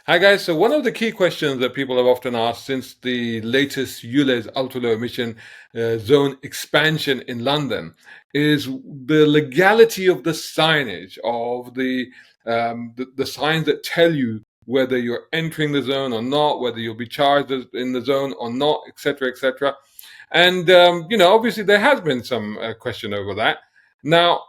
Hi guys. So one of the key questions that people have often asked since the latest ULEZ Ultra Low Emission Zone expansion in London is the legality of the signage of the signs that tell you whether you're entering the zone or not, whether you'll be charged in the zone or not, etc., etc. And obviously there has been some question over that. Now,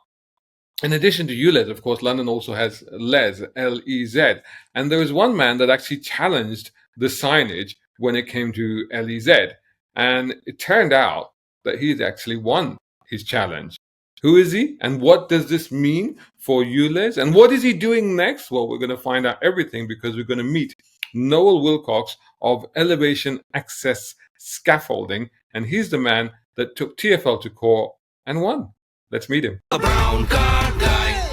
in addition to ULEZ, of course, London also has LEZ, L-E-Z. And there was one man that actually challenged the signage when it came to LEZ. And it turned out that he's actually won his challenge. Who is he? And what does this mean for ULEZ? And what is he doing next? Well, we're going to find out everything because we're going to meet Noel Willcox of Elevation Access Scaffolding. And he's the man that took TFL to court and won. Let's meet him. A brown car guy.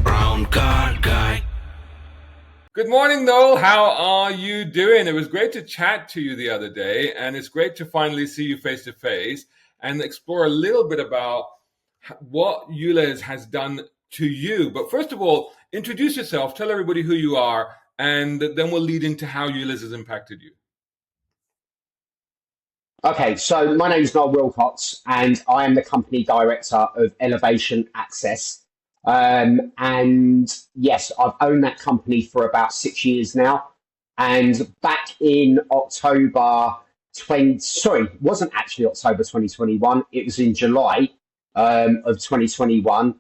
Brown car guy. Good morning, Noel. How are you doing? It was great to chat to you the other day, and it's great to finally see you face to face and explore a little bit about what ULEZ has done to you. But first of all, introduce yourself, tell everybody who you are, and then we'll lead into how ULEZ has impacted you. Okay, so my name is Noel Willcox, and I am the company director of Elevation Access. And yes, I've owned that company for about 6 years now. And back in October it wasn't actually October 2021, it was in July of 2021.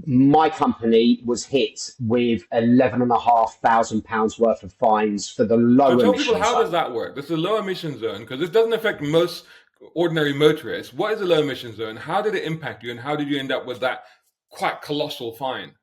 My company was hit with £11,500 worth of fines for the low emission zone. Tell people, how does that work? This is a low emission zone, because this doesn't affect most ordinary motorists. What is a low emission zone? How did it impact you, and how did you end up with that quite colossal fine?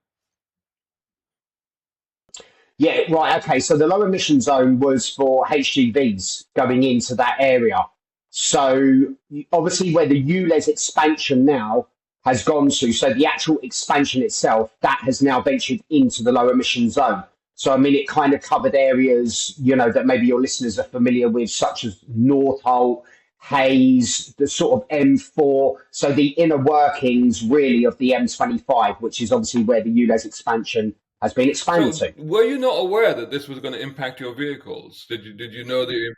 Yeah, right. Okay, so the low emission zone was for HGVs going into that area. So obviously where the ULEZ expansion now has gone to, so the actual expansion itself, that has now ventured into the low emission zone. So, I mean, it kind of covered areas, that maybe your listeners are familiar with, such as Northolt, Hayes, the sort of M4. So the inner workings really of the M25, which is obviously where the ULEZ expansion has been expanded to. Were you not aware that this was going to impact your vehicles? Did you know that?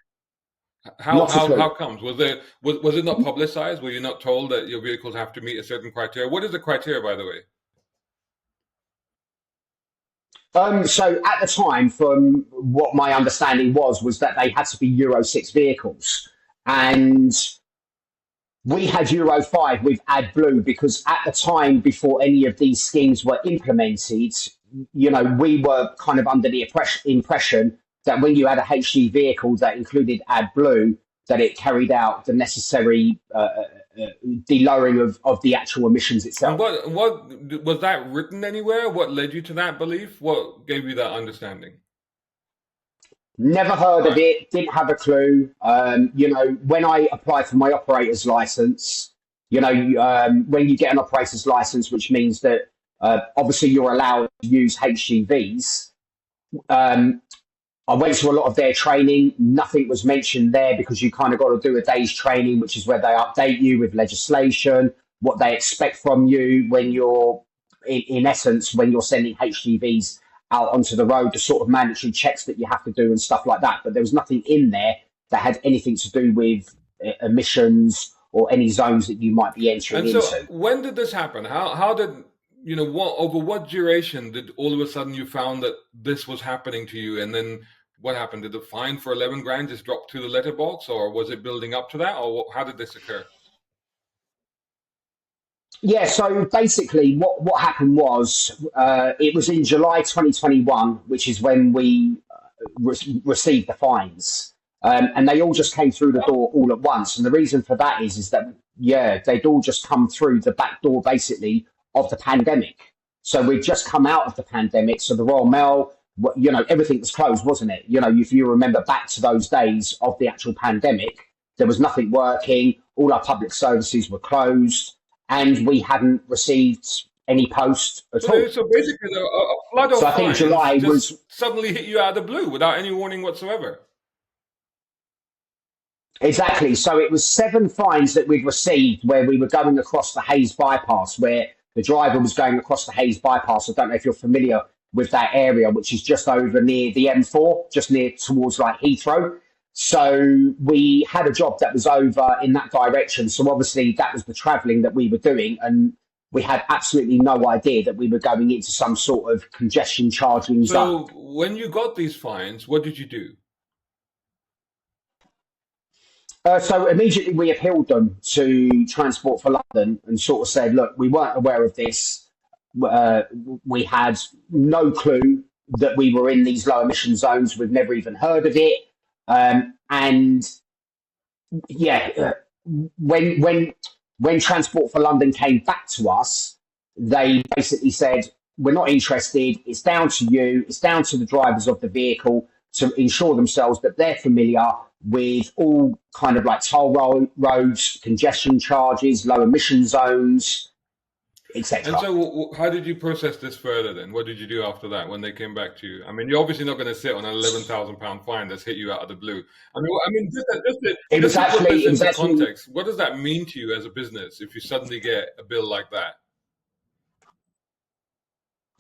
How comes? Was it not publicized? Were you not told that your vehicles have to meet a certain criteria? What is the criteria, by the way? So at the time, from what my understanding was that they had to be Euro 6 vehicles. And we had Euro 5 with AdBlue because at the time, before any of these schemes were implemented, we were kind of under the impression that when you had a HD vehicle that included AdBlue, that it carried out the necessary de-lowering of the actual emissions itself. And what was that written anywhere? What led you to that belief? What gave you that understanding? Never heard of it, didn't have a clue. When I applied for my operator's license, when you get an operator's license, which means that obviously you're allowed to use HGVs, I went to a lot of their training. Nothing was mentioned there because you kind of got to do a day's training, which is where they update you with legislation, what they expect from you when you're, in essence, when you're sending HGVs out onto the road, the sort of mandatory checks that you have to do and stuff like that. But there was nothing in there that had anything to do with emissions or any zones that you might be entering into. So when did this happen? How did... over what duration did all of a sudden you found that this was happening to you? And then what happened? Did the fine for 11 grand just drop to the letterbox, or was it building up to that? Or how did this occur? Yeah, so basically what happened was it was in July 2021, which is when we received the fines. And they all just came through the door all at once. And the reason for that is that, they'd all just come through the back door, basically, of the pandemic. So we'd just come out of the pandemic. So the Royal Mail, everything was closed, wasn't it? If you remember back to those days of the actual pandemic, there was nothing working. All our public services were closed, and we hadn't received any post at all. So basically, a flood of I think July was suddenly hit you out of the blue without any warning whatsoever. Exactly. So it was 7 fines that we'd received where we were going across the Hayes bypass, where The driver was going across the Hayes bypass. I don't know if you're familiar with that area, which is just over near the M4, just near towards like Heathrow. So we had a job that was over in that direction. So obviously that was the travelling that we were doing, and we had absolutely no idea that we were going into some sort of congestion charging zone. So when you got these fines, what did you do? So immediately we appealed them to Transport for London and sort of said, look, we weren't aware of this. We had no clue that we were in these low emission zones. We've never even heard of it. And yeah, when Transport for London came back to us, they basically said, we're not interested. It's down to you. It's down to the drivers of the vehicle to ensure themselves that they're familiar with all kind of like toll roads, congestion charges, low emission zones, etc. And so how did you process this further then? What did you do after that when they came back to you? I mean, you're obviously not going to sit on an £11,000 fine that's hit you out of the blue. Just to put this into context, what does that mean to you as a business if you suddenly get a bill like that?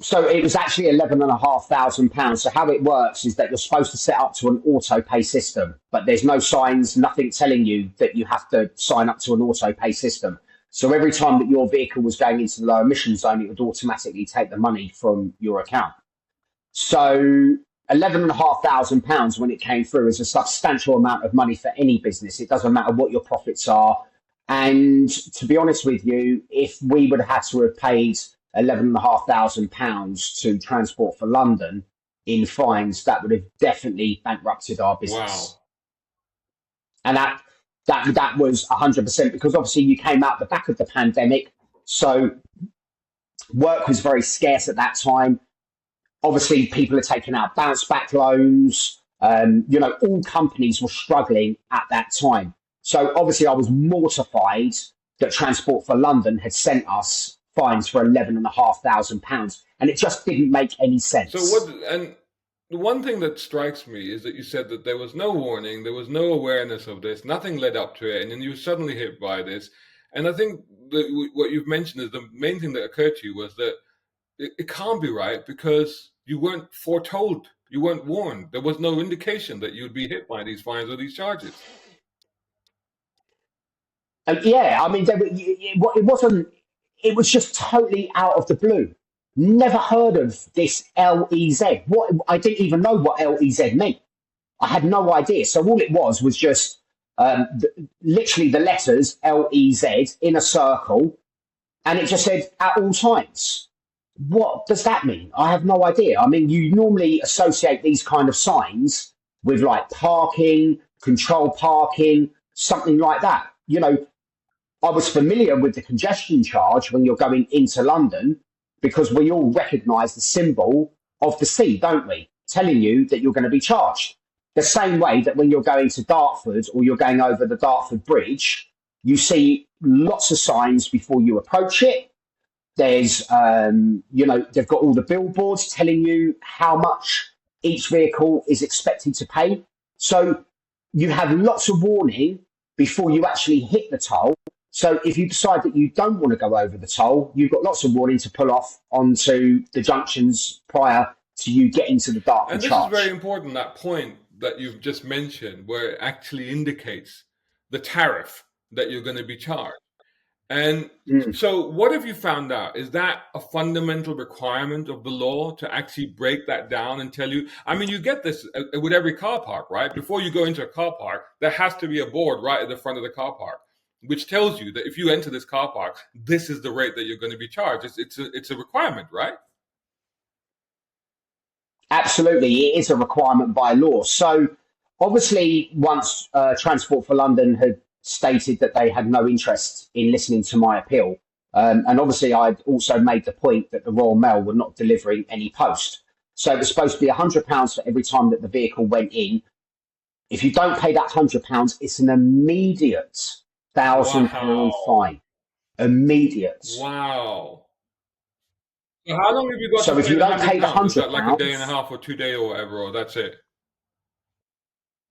So it was actually £11,500. So how it works is that you're supposed to set up to an auto pay system, but there's no signs, nothing telling you that you have to sign up to an auto pay system. So every time that your vehicle was going into the low emission zone, it would automatically take the money from your account. So £11,500 when it came through is a substantial amount of money for any business. It doesn't matter what your profits are. And to be honest with you, if we would have had to have paid £11,500 to Transport for London in fines, that would have definitely bankrupted our business. Wow. And that was 100%, because obviously you came out the back of the pandemic, so work was very scarce at that time. Obviously, people are taking out bounce back loans. All companies were struggling at that time. So obviously, I was mortified that Transport for London had sent us fines for £11,500, and it just didn't make any sense. And the one thing that strikes me is that you said that there was no warning, there was no awareness of this, nothing led up to it, and then you were suddenly hit by this. And I think that what you've mentioned is the main thing that occurred to you was that it can't be right because you weren't foretold, you weren't warned. There was no indication that you'd be hit by these fines or these charges. Yeah, I mean, it wasn't. It was just totally out of the blue. Never heard of this LEZ. I didn't even know what LEZ meant. I had no idea. So all it was just literally the letters LEZ in a circle, and it just said at all times. What does that mean? I have no idea. I mean, you normally associate these kind of signs with like parking, control parking, something like that. I was familiar with the congestion charge when you're going into London, because we all recognise the symbol of the C, don't we? Telling you that you're going to be charged. The same way that when you're going to Dartford or you're going over the Dartford Bridge, you see lots of signs before you approach it. There's, they've got all the billboards telling you how much each vehicle is expected to pay. So you have lots of warning before you actually hit the toll. So if you decide that you don't want to go over the toll, you've got lots of warning to pull off onto the junctions prior to you getting to the Dartford charge. And this is very important, that point that you've just mentioned, where it actually indicates the tariff that you're going to be charged. And so what have you found out? Is that a fundamental requirement of the law to actually break that down and tell you? I mean, you get this with every car park, right? Before you go into a car park, there has to be a board right at the front of the car park, which tells you that if you enter this car park, this is the rate that you're going to be charged. It's a requirement, right? Absolutely, it is a requirement by law. So obviously, once Transport for London had stated that they had no interest in listening to my appeal, and obviously I'd also made the point that the Royal Mail were not delivering any post. So it was supposed to be £100 for every time that the vehicle went in. If you don't pay that £100, it's an immediate £1,000 fine. Immediate. Wow. So how long have you got to pay? So if you don't pay the £100, is that like a day and a half or 2 days or whatever, or that's it?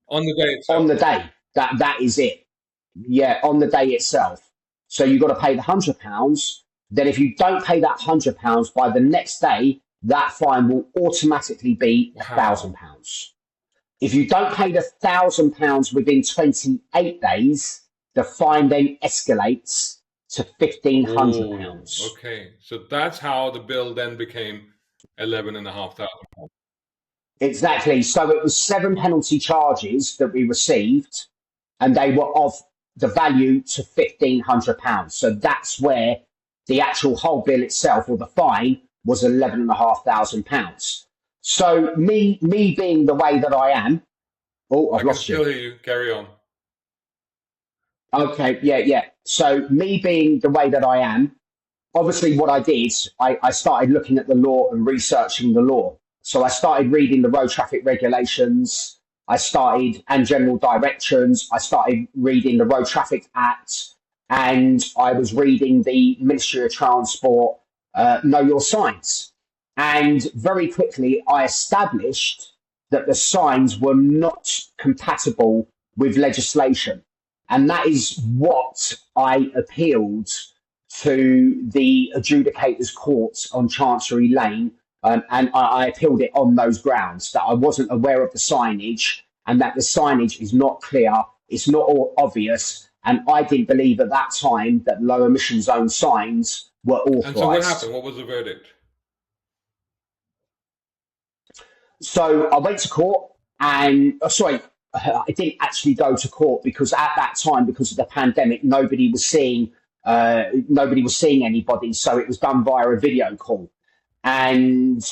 On the day itself? On the day. That is it. Yeah, on the day itself. So you've got to pay the £100. then if you don't pay that £100 by the next day, that fine will automatically be £1,000. If you don't pay the £1,000 within 28 days, the fine then escalates to £1,500. Okay, so that's how the bill then became 11,500. Exactly. So it was 7 penalty charges that we received, and they were of the value to £1,500. So that's where the actual whole bill itself, or the fine, was £11,500. So me being the way that I am. Oh, I've lost you. I can still hear you. Carry on. Okay, yeah. So me being the way that I am, obviously what I did, I started looking at the law and researching the law. So I started reading the road traffic regulations, and general directions. I started reading the Road Traffic Act, and I was reading the Ministry of Transport, Know Your Signs. And very quickly, I established that the signs were not compatible with legislation. And that is what I appealed to the adjudicators' courts on Chancery Lane. And I appealed it on those grounds, that I wasn't aware of the signage, and that the signage is not clear, it's not all obvious. And I didn't believe at that time that low emission zone signs were authorised. And so what happened? What was the verdict? So I went to court, and I didn't actually go to court because at that time, because of the pandemic, nobody was seeing anybody. So it was done via a video call. And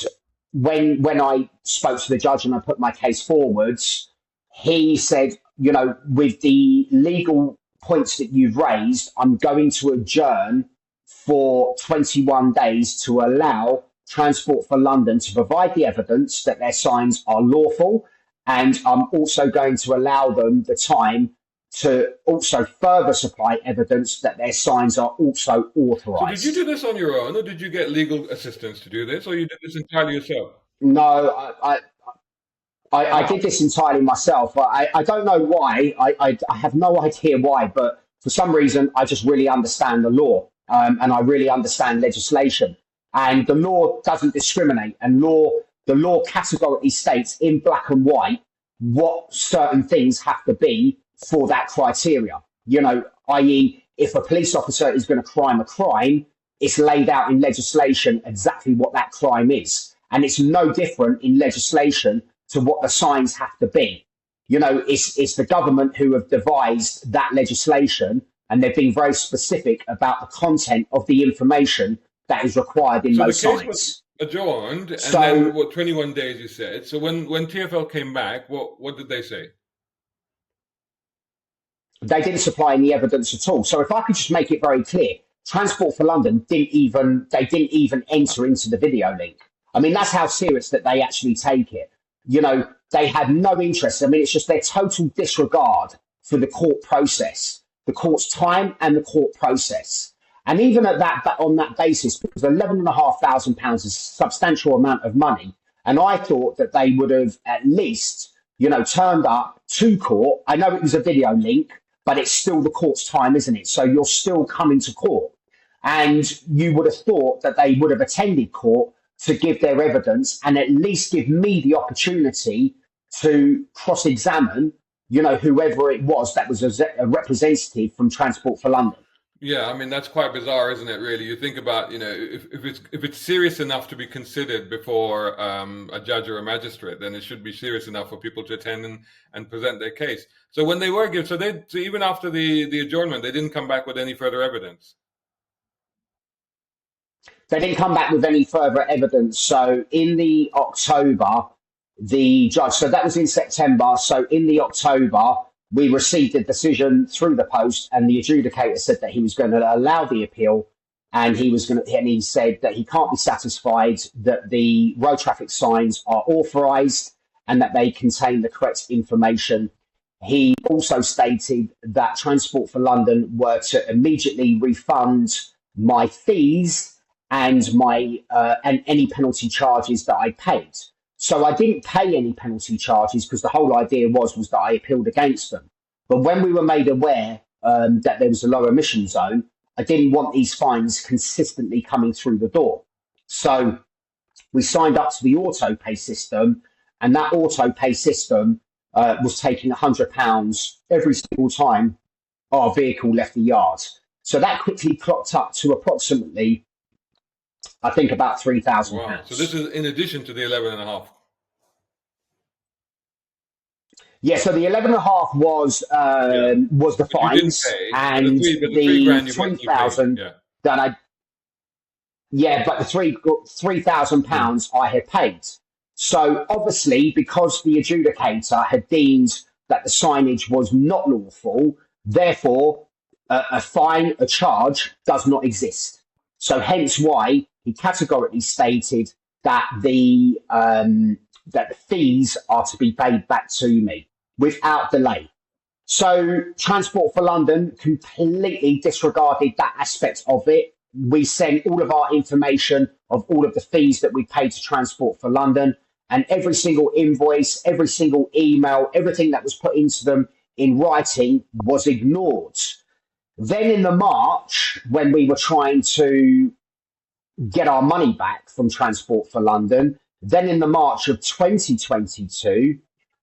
when I spoke to the judge and I put my case forwards, he said, with the legal points that you've raised, I'm going to adjourn for 21 days to allow Transport for London to provide the evidence that their signs are lawful. And I'm also going to allow them the time to also further supply evidence that their signs are also authorised. So did you do this on your own, or did you get legal assistance to do this, or you did this entirely yourself? No, I did this entirely myself. I don't know why. I have no idea why, but for some reason, I just really understand the law, and I really understand legislation. And the law doesn't discriminate, and the law categorically states in black and white what certain things have to be for that criteria. I.e., if a police officer is going to crime a crime, it's laid out in legislation exactly what that crime is. And it's no different in legislation to what the signs have to be. It's the government who have devised that legislation, and they've been very specific about the content of the information that is required in those signs. So the case was adjourned, and then 21 days you said. So when TFL came back, what did they say? They didn't supply any evidence at all. So if I could just make it very clear, Transport for London didn't even enter into the video link. I mean, that's how serious that they actually take it. They had no interest. I mean, it's just their total disregard for the court process, the court's time and the court process. And even on that basis, because £11,500 is a substantial amount of money, and I thought that they would have at least, turned up to court. I know it was a video link, but it's still the court's time, isn't it? So you're still coming to court. And you would have thought that they would have attended court to give their evidence and at least give me the opportunity to cross-examine, whoever it was that was a representative from Transport for London. Yeah, I mean, that's quite bizarre, isn't it, really? You think about, if it's serious enough to be considered before a judge or a magistrate, then it should be serious enough for people to attend and present their case. So when they were given, so even after the adjournment, they didn't come back with any further evidence? They didn't come back with any further evidence. So in the October, the judge, so that was in September. So in the October, we received a decision through the post, and the adjudicator said that he was going to allow the appeal, and he said that he can't be satisfied that the road traffic signs are authorised and that they contain the correct information. He also stated that Transport for London were to immediately refund my fees and and any penalty charges that I paid. So I didn't pay any penalty charges because the whole idea was that I appealed against them. But when we were made aware that there was a low emission zone, I didn't want these fines consistently coming through the door. So we signed up to the auto pay system, and that auto pay system was taking £100 every single time our vehicle left the yard. So that quickly clocked up to approximately, I think, about £3,000. Wow. So this is in addition to the 11.5. Yeah, so the 11.5 was the But you didn't fines, pay, and but the 3 grand you 3,000 paid. Yeah. that I but the £3,000 I had paid. So obviously, because the adjudicator had deemed that the signage was not lawful, therefore a fine, a charge, does not exist. So hence why he categorically stated that the fees are to be paid back to me without delay. So Transport for London completely disregarded that aspect of it. We sent all of our information of all of the fees that we paid to Transport for London, and every single invoice, every single email, everything that was put into them in writing was ignored. Then in the March, when we were trying to get our money back from Transport for London, then in the March of 2022,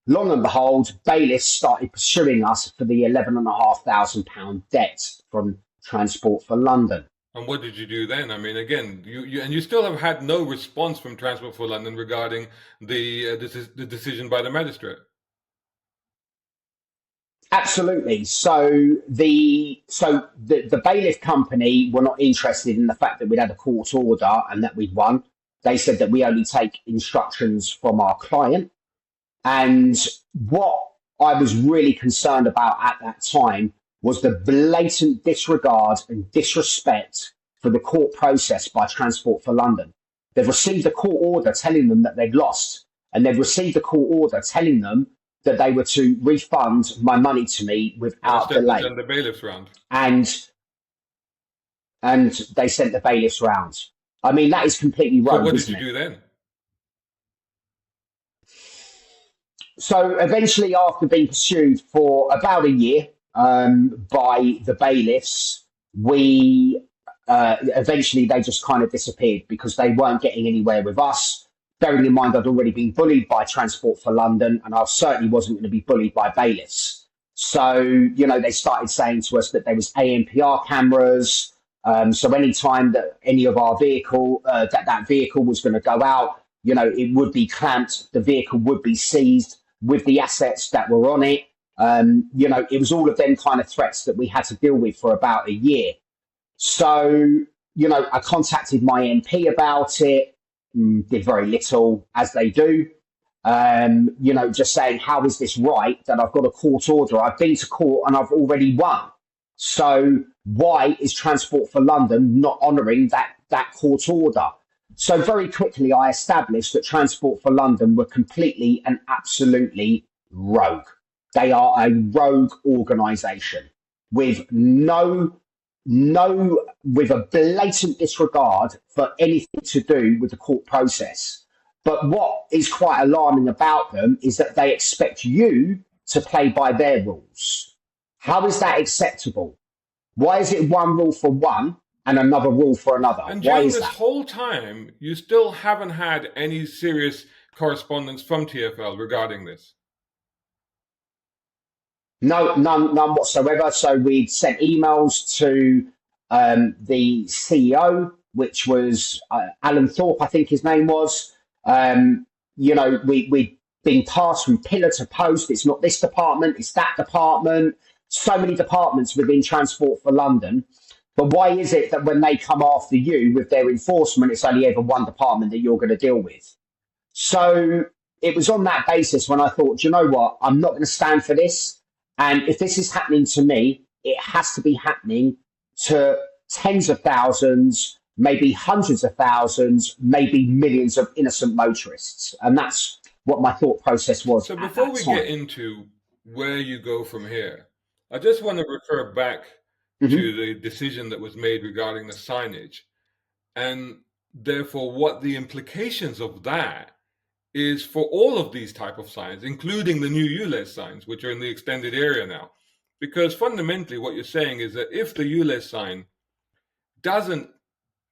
long and behold, bailiffs started pursuing us for the £11,500 debt from Transport for London. And what did you do then? I mean, again, you still have had no response from Transport for London regarding the decision by the magistrate. Absolutely. So the bailiff company were not interested in the fact that we'd had a court order and that we'd won. They said that we only take instructions from our client. And what I was really concerned about at that time was the blatant disregard and disrespect for the court process by Transport for London. They've received a court order telling them that they'd lost, and they've received a court order telling them that they were to refund my money to me without delay. And the bailiffs round. And they sent the bailiffs round. I mean, that is completely rogue, So what did isn't you do then? So eventually, after being pursued for about a year by the bailiffs, we eventually they just kind of disappeared because they weren't getting anywhere with us. Bearing in mind I'd already been bullied by Transport for London, and I certainly wasn't going to be bullied by bailiffs. So, they started saying to us that there was ANPR cameras. So any time that any of our vehicle, that vehicle was going to go out, it would be clamped, the vehicle would be seized with the assets that were on it. It was all of them kind of threats that we had to deal with for about a year. So, I contacted my MP about it, did very little, as they do. Just saying, how is this right that I've got a court order? I've been to court and I've already won. So why is Transport for London not honouring that court order? So very quickly, I established that Transport for London were completely and absolutely rogue. They are a rogue organisation with with a blatant disregard for anything to do with the court process. But what is quite alarming about them is that they expect you to play by their rules. How is that acceptable? Why is it one rule for one and another rule for another? And Why during is this that? whole time, you still haven't had any serious correspondence from TFL regarding this? No, none whatsoever. So we'd sent emails to the CEO, which was Alan Thorpe, I think his name was. We'd been passed from pillar to post. It's not this department, it's that department. So many departments within Transport for London. But why is it that when they come after you with their enforcement, it's only ever one department that you're going to deal with? So it was on that basis when I thought, do you know what? I'm not going to stand for this. And if this is happening to me, it has to be happening to tens of thousands, maybe hundreds of thousands, maybe millions of innocent motorists. And that's what my thought process was. So before we get into where you go from here, I just want to refer back to the decision that was made regarding the signage, and therefore what the implications of that is for all of these type of signs, including the new ULEZ signs, which are in the extended area now. Because fundamentally what you're saying is that if the ULEZ sign doesn't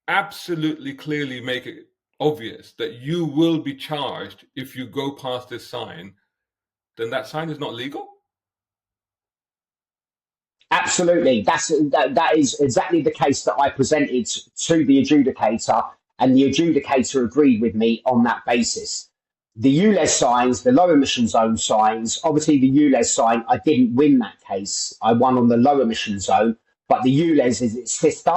absolutely clearly make it obvious that you will be charged if you go past this sign, then that sign is not legal? Absolutely. That is exactly the case that I presented to the adjudicator, and the adjudicator agreed with me on that basis. The ULEZ signs, the low emission zone signs, obviously the ULEZ sign, I didn't win that case. I won on the low emission zone, but the ULEZ is its sister,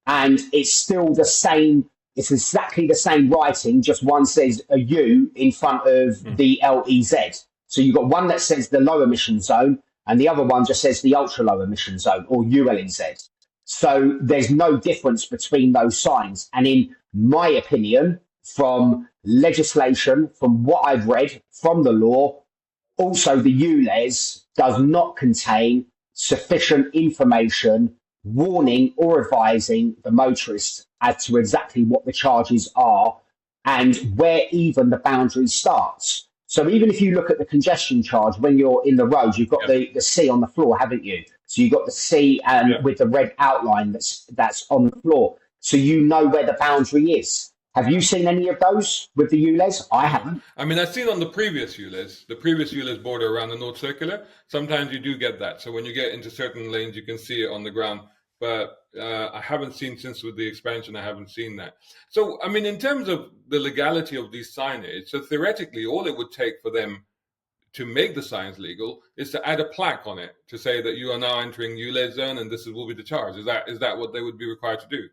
and it's still the same. It's exactly the same writing, just one says a U in front of the LEZ. So you've got one that says the low emission zone, and the other one just says the ultra low emission zone, or ULEZ. So there's no difference between those signs. And in my opinion, from legislation, from what I've read from the law, also the ULEZ does not contain sufficient information warning or advising the motorist as to exactly what the charges are and where even the boundary starts. So even if you look at the congestion charge, when you're in the road, you've got the C on the floor, haven't you? So you've got the C and with the red outline that's on the floor. So you know where the boundary is. Have you seen any of those with the ULEZ? I haven't. I mean, I've seen on the previous ULEZ border around the North Circular. Sometimes you do get that. So when you get into certain lanes, you can see it on the ground. But I haven't seen, since with the expansion, I haven't seen that. So, I mean, in terms of the legality of these signage, so theoretically, all it would take for them to make the signs legal is to add a plaque on it to say that you are now entering ULEZ zone and this will be the charge. Is that what they would be required to do?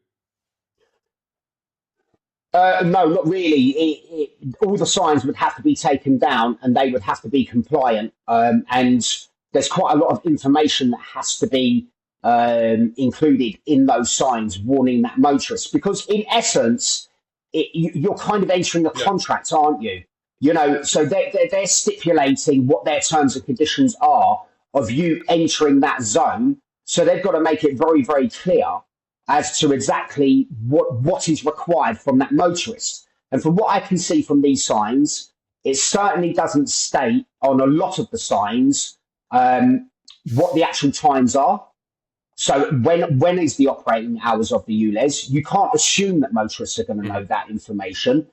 No, not really. All the signs would have to be taken down and they would have to be compliant. And there's quite a lot of information that has to be included in those signs warning that motorist. Because in essence, you're kind of entering a contract, aren't you? You know, so they're stipulating what their terms and conditions are of you entering that zone. So they've got to make it very, very clear as to exactly what is required from that motorist. And from what I can see from these signs, it certainly doesn't state on a lot of the signs what the actual times are. So when is the operating hours of the ULEZ? You can't assume that motorists are going to know that information.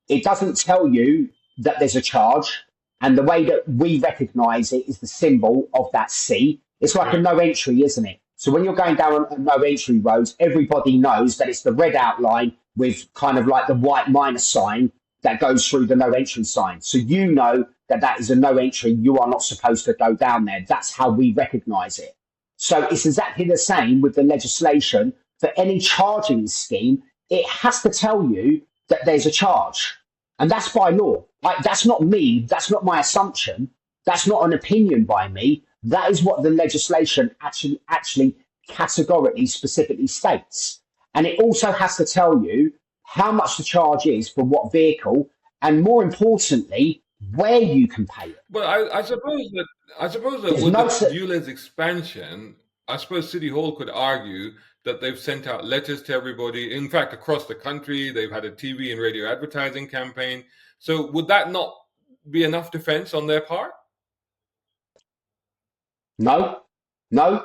It doesn't tell you that there's a charge. And the way that we recognise it is the symbol of that C. It's like a no entry, isn't it? So when you're going down a no entry road, everybody knows that it's the red outline with kind of like the white minus sign that goes through the no entry sign. So you know that that is a no entry. You are not supposed to go down there. That's how we recognise it. So it's exactly the same with the legislation. For any charging scheme, it has to tell you that there's a charge. And that's by law. That's not me. That's not my assumption. That's not an opinion by me. That is what the legislation actually categorically specifically states. And it also has to tell you how much the charge is for what vehicle, and more importantly, where you can pay it. Well, I suppose that with the ULEZ expansion, I suppose City Hall could argue that they've sent out letters to everybody. In fact, across the country, they've had a TV and radio advertising campaign. So would that not be enough defense on their part? No,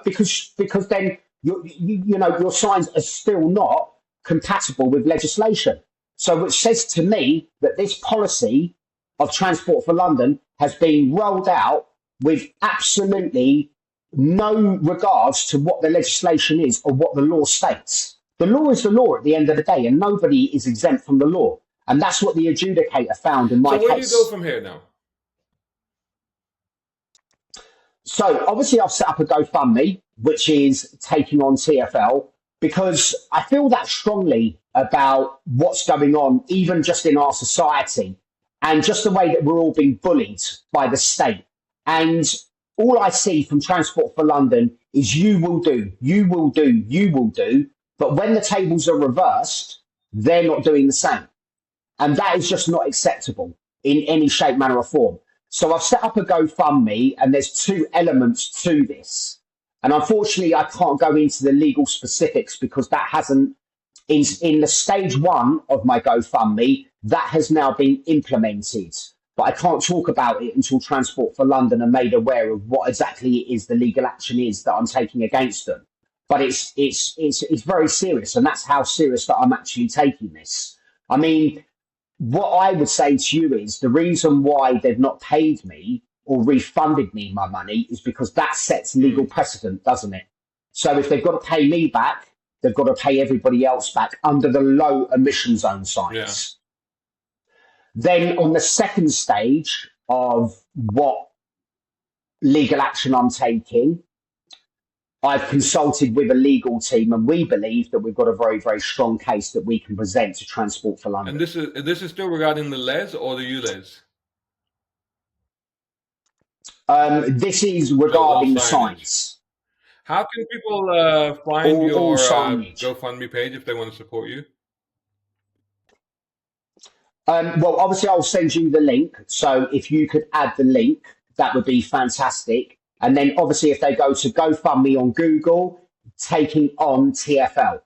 because then you know your signs are still not compatible with legislation. So which says to me that this policy of Transport for London has been rolled out with absolutely no regards to what the legislation is or what the law states. The law is the law at the end of the day, and nobody is exempt from the law. And that's what the adjudicator found in my case. So where do you go from here now? So obviously I've set up a GoFundMe, which is taking on TFL, because I feel that strongly about what's going on, even just in our society, and just the way that we're all being bullied by the state. And all I see from Transport for London is you will do. But when the tables are reversed, they're not doing the same. And that is just not acceptable in any shape, manner or form. So I've set up a GoFundMe, and there's two elements to this. And unfortunately, I can't go into the legal specifics because that hasn't, in the stage one of my GoFundMe, that has now been implemented. But I can't talk about it until Transport for London are made aware of what exactly it is the legal action is that I'm taking against them. but it's very serious, and that's how serious that I'm actually taking this. I mean, what I would say to you is the reason why they've not paid me or refunded me my money is because that sets legal Mm. precedent, doesn't it? So if they've got to pay me back, they've got to pay everybody else back under the low emission zone Yeah. signs. Then on the second stage of what legal action I'm taking, I've consulted with a legal team, and we believe that we've got a very, very strong case that we can present to Transport for London. And this is still regarding the LEZ or the ULEZ? This is So all regarding the signage. signs. How can people find All your signage. GoFundMe page if they want to support you? Well, obviously, I'll send you the link. So if you could add the link, that would be fantastic. And then obviously, if they go to GoFundMe on Google, taking on TFL,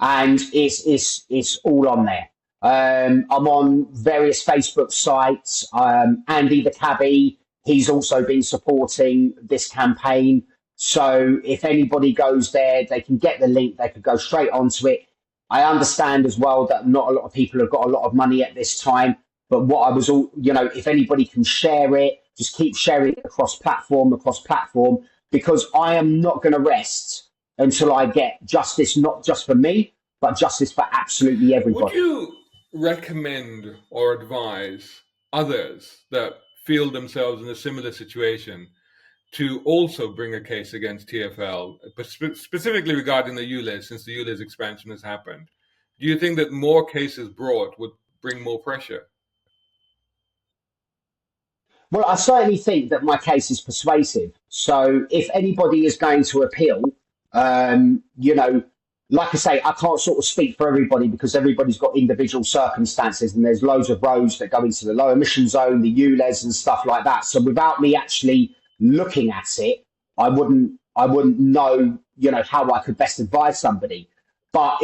and it's all on there. I'm on various Facebook sites. Andy the cabbie, he's also been supporting this campaign. So if anybody goes there, they can get the link. They could go straight onto it. I understand as well that not a lot of people have got a lot of money at this time. But what I was all, if anybody can share it, just keep sharing it across platform, because I am not going to rest until I get justice, not just for me, but justice for absolutely Would everybody. you recommend or advise others that feel themselves in a similar situation to also bring a case against TFL, but specifically regarding the ULEZ, since the ULEZ expansion has happened? Do you think that more cases brought would bring more pressure? Well, I certainly think that my case is persuasive. So if anybody is going to appeal, like I say, I can't sort of speak for everybody because everybody's got individual circumstances, and there's loads of roads that go into the low emission zone, the ULEZ and stuff like that. So without me actually looking at it, I wouldn't know, how I could best advise somebody. But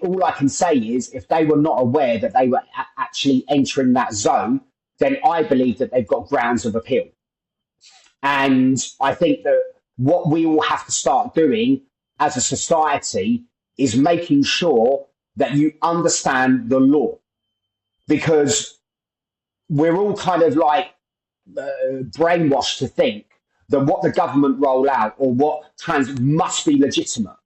all I can say is if they were not aware that they were actually entering that zone, then I believe that they've got grounds of appeal. And I think that what we all have to start doing as a society is making sure that you understand the law, because we're all kind of like brainwashed to think that what the government roll out or what must be legitimate.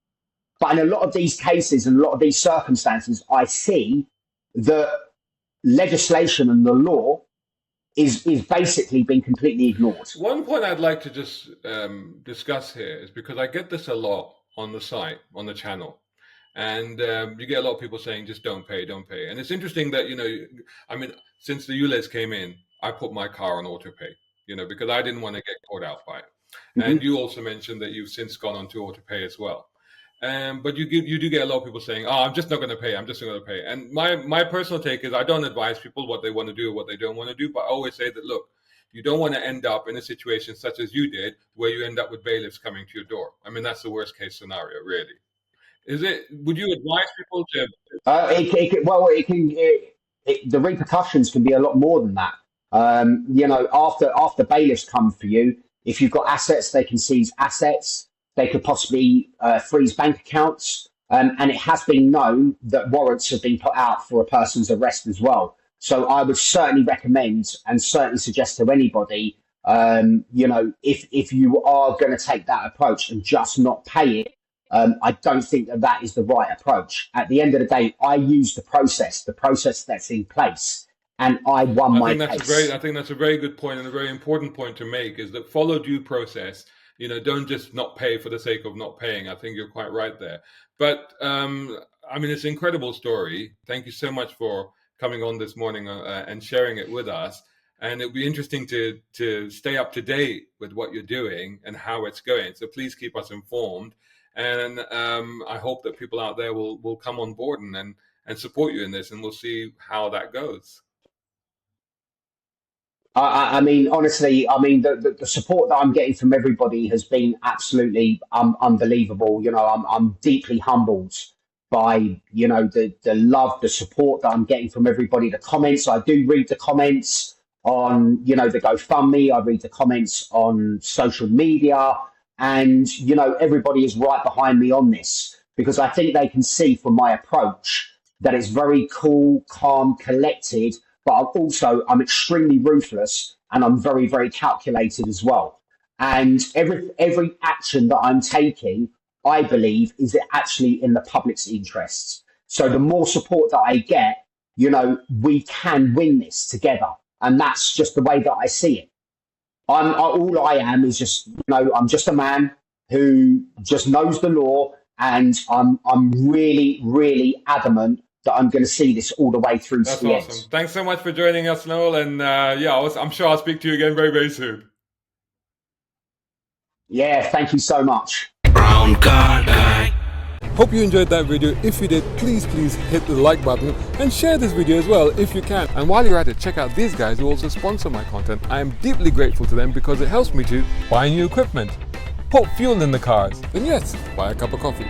But in a lot of these cases and a lot of these circumstances, I see that legislation and the law is basically been completely ignored. One point I'd like to just discuss here is because I get this a lot on the site, on the channel. And you get a lot of people saying, just don't pay. And it's interesting that, since the ULEZ came in, I put my car on auto pay, because I didn't want to get caught out by it. Mm-hmm. And you also mentioned that you've since gone on to auto pay as well. But you do get a lot of people saying, I'm just not going to pay. And my personal take is I don't advise people what they want to do or what they don't want to do. But I always say that, look, you don't want to end up in a situation such as you did, where you end up with bailiffs coming to your door. I mean, that's the worst case scenario, really. Would you advise people to? The repercussions can be a lot more than that. After bailiffs come for you, if you've got assets, they can seize assets. They could possibly freeze bank accounts. And it has been known that warrants have been put out for a person's arrest as well. So I would certainly recommend and certainly suggest to anybody, if you are going to take that approach and just not pay it, I don't think that is the right approach. At the end of the day, I use the process that's in place, and I won my case. I think that's a very good point and a very important point to make, is that follow due process. Don't just not pay for the sake of not paying. I think you're quite right there. But it's an incredible story. Thank you so much for coming on this morning and sharing it with us. And it'll be interesting to stay up to date with what you're doing and how it's going. So please keep us informed. And I hope that people out there will come on board and support you in this, and we'll see how that goes. Honestly, the support that I'm getting from everybody has been absolutely unbelievable. I'm deeply humbled by, the love, the support that I'm getting from everybody. The comments, I do read the comments on, the GoFundMe. I read the comments on social media. And, you know, everybody is right behind me on this because I think they can see from my approach that it's very cool, calm, collected, but I'm extremely ruthless and I'm very, very calculated as well. And every action that I'm taking, I believe, is actually in the public's interests. So the more support that I get, you know, we can win this together. And that's just the way that I see it. All I am is just, you know, I'm just a man who just knows the law, and I'm really, really adamant that I'm going to see this all the way through to the awesome. end. Thanks so much for joining us, Noel. And I'm sure I'll speak to you again very, very soon. Yeah, thank you so much. Brown guy. Hope you enjoyed that video. If you did, please hit the like button and share this video as well if you can. And while you're at it, check out these guys who also sponsor my content. I am deeply grateful to them because it helps me to buy new equipment, put fuel in the cars, and yes, buy a cup of coffee.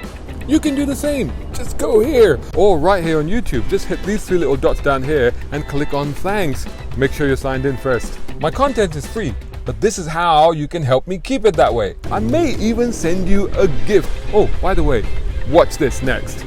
You can do the same. Just go here or right here on YouTube. Just hit these three little dots down here and click on thanks. Make sure you're signed in first. My content is free, but this is how you can help me keep it that way. I may even send you a gift. Oh, by the way, watch this next.